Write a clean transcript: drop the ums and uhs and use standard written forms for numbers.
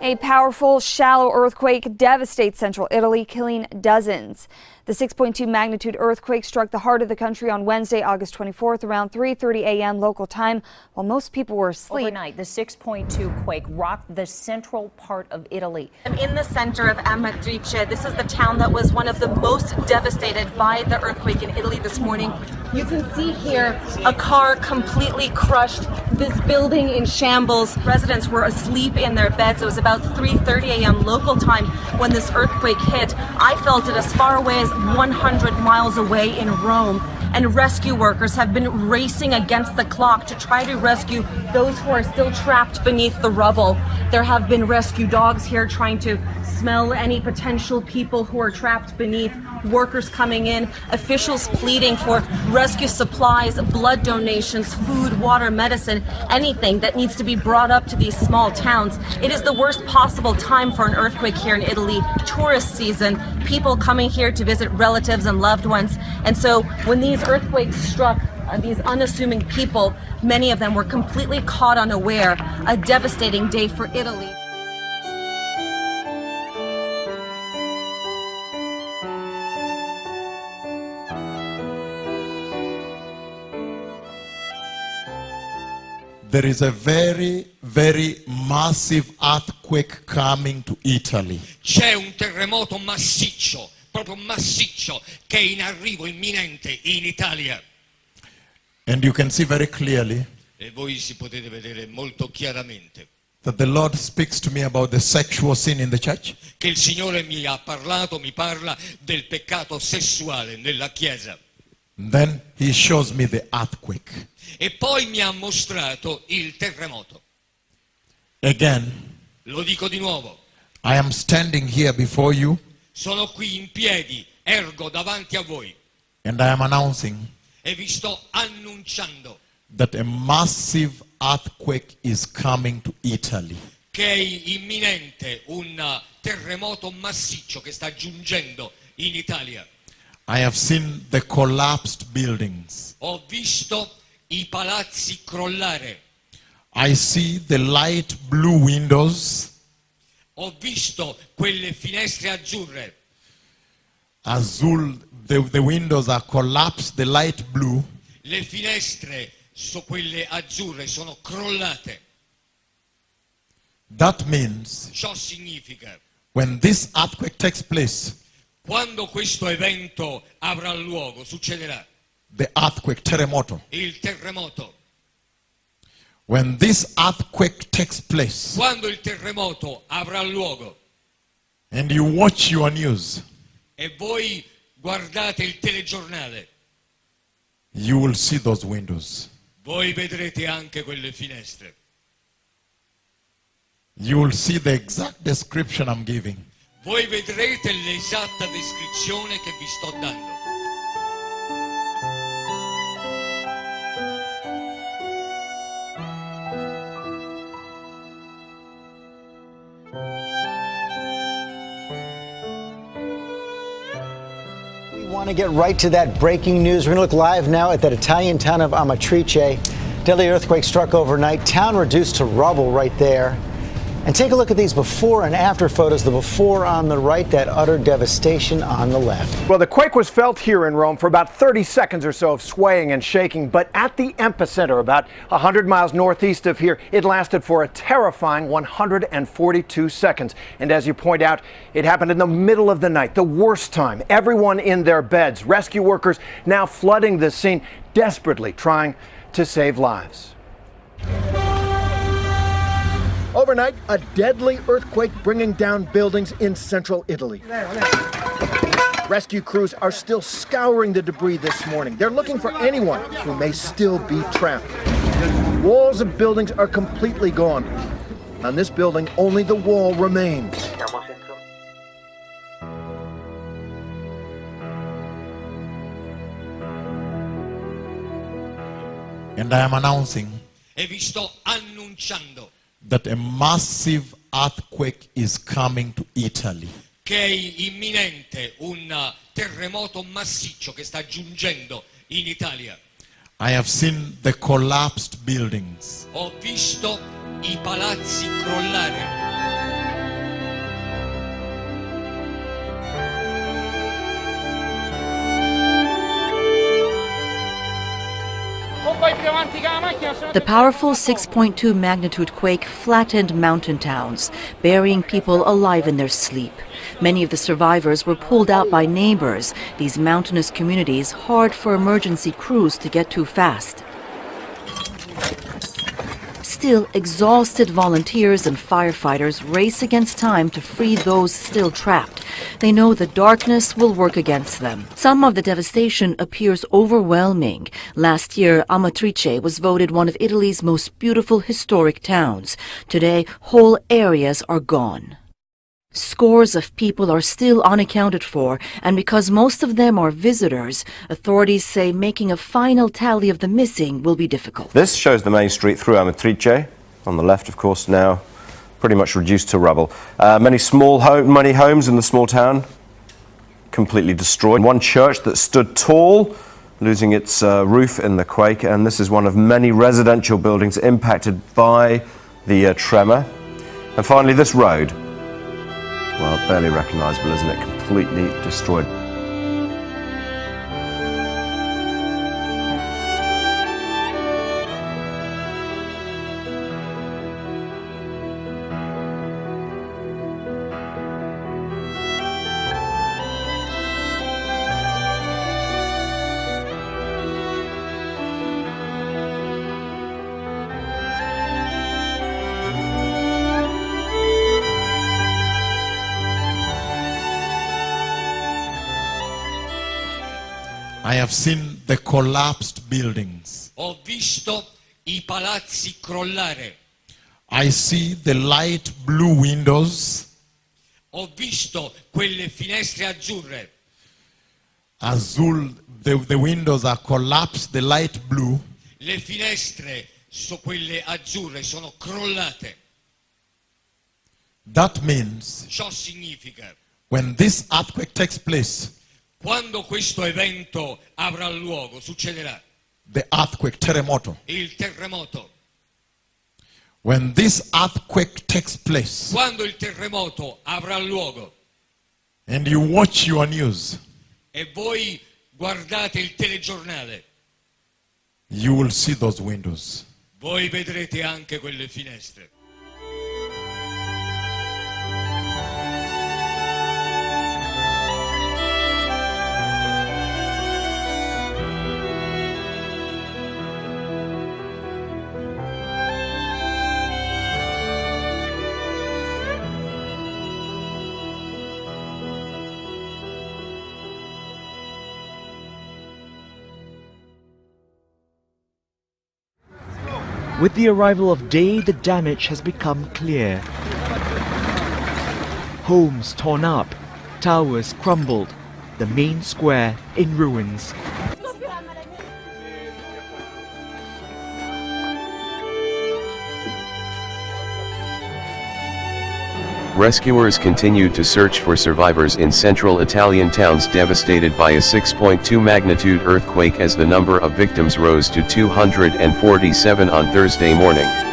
A powerful, shallow earthquake devastates central Italy, killing dozens. The 6.2 magnitude earthquake struck the heart of the country on Wednesday, August 24th, around 3:30 a.m. local time, while most people were asleep. Overnight, the 6.2 quake rocked the central part of Italy. I'm in the center of Amatrice. This is the town that was one of the most devastated by the earthquake in Italy this morning. You can see here a car completely crushed, this building in shambles. Residents were asleep in their beds. It was about 3:30 a.m. local time when this earthquake hit. I felt it as far away as 100 miles away in Rome. And rescue workers have been racing against the clock to try to rescue those who are still trapped beneath the rubble. There have been rescue dogs here trying to smell any potential people who are trapped beneath, workers coming in, officials pleading for rescue supplies, blood donations, food, water, medicine, anything that needs to be brought up to these small towns. It is the worst possible time for an earthquake here in Italy, tourist season, people coming here to visit relatives and loved ones. And so when these earthquakes struck these unassuming people, many of them were completely caught unaware. A devastating day for Italy. There is a very, very massive earthquake coming to Italy. C'è un terremoto massiccio, proprio massiccio, che è in arrivo imminente in Italia. And you can see very clearly E voi si potete vedere molto chiaramente that the Lord speaks to me about the sexual sin in the church. che il Signore mi parla del peccato sessuale nella Chiesa. Then he shows me the earthquake. E poi mi ha mostrato il terremoto. Again, Lo dico di nuovo, I am standing here before you sono qui in piedi, ergo davanti a voi and I am announcing e vi sto annunciando that a massive earthquake is coming to Italy. che è imminente un terremoto massiccio che sta giungendo in Italia. I have seen the collapsed buildings. Ho visto i palazzi crollare, I see the light blue windows, ho visto quelle finestre azzurre, azul, the windows are collapsed, the light blue. le finestre quelle azzurre sono crollate. That means Ciò significa, when this earthquake takes place, quando questo evento avrà luogo, succederà, the earthquake, terremoto. il terremoto. When this earthquake takes place Quando il terremoto avrà luogo and you watch your news, e voi guardate il telegiornale, you will see those windows. voi vedrete anche quelle finestre. You will see the exact description I'm giving. Voi vedrete l'esatta descrizione che vi sto dando. We want to get right to that breaking news. We're going to look live now at that Italian town of Amatrice. Deadly earthquake struck overnight. Town reduced to rubble right there. And take a look at these before and after photos. The before on the right, that utter devastation on the left. Well, the quake was felt here in Rome for about 30 seconds or so of swaying and shaking, but at the epicenter, about 100 miles northeast of here, it lasted for a terrifying 142 seconds. And as you point out, it happened in the middle of the night, the worst time. Everyone in their beds. Rescue workers now flooding the scene, desperately trying to save lives. Overnight, a deadly earthquake bringing down buildings in central Italy. Rescue crews are still scouring the debris this morning. They're looking for anyone who may still be trapped. Walls of buildings are completely gone. On this building, only the wall remains. And I am announcing E vi sto annunciando that a massive earthquake is coming to Italy. che è imminente un terremoto massiccio che sta giungendo in Italia. I have seen the collapsed buildings. Ho visto i palazzi crollare. The powerful 6.2 magnitude quake flattened mountain towns, burying people alive in their sleep. Many of the survivors were pulled out by neighbors, these mountainous communities hard for emergency crews to get to fast. Still, exhausted volunteers and firefighters race against time to free those still trapped. They know the darkness will work against them. Some of the devastation appears overwhelming. Last year, Amatrice was voted one of Italy's most beautiful historic towns. Today, whole areas are gone. Scores of people are still unaccounted for, and because most of them are visitors, authorities say making a final tally of the missing will be difficult. This shows the main street through Amatrice. On the left, of course, now pretty much reduced to rubble. Many homes in the small town completely destroyed. One church that stood tall, losing its roof in the quake, and this is one of many residential buildings impacted by the tremor. And finally, this road. Well, barely recognizable, isn't it? Completely destroyed. I have seen the collapsed buildings. Ho visto I palazzi crollare. I see the light blue windows. Ho visto quelle finestre azzurre. The windows are collapsed, the light blue. Le finestre, quelle azzurre, sono crollate. That means Ciò significa, when this earthquake takes place, quando questo evento avrà luogo, succederà. the earthquake, terremoto. Il terremoto. When this earthquake takes place, Quando il terremoto avrà luogo and you watch your news, e voi guardate il telegiornale, you will see those windows. voi vedrete anche quelle finestre. With the arrival of day, the damage has become clear. Homes torn up, towers crumbled, the main square in ruins. Rescuers continued to search for survivors in central Italian towns devastated by a 6.2 magnitude earthquake as the number of victims rose to 247 on Thursday morning.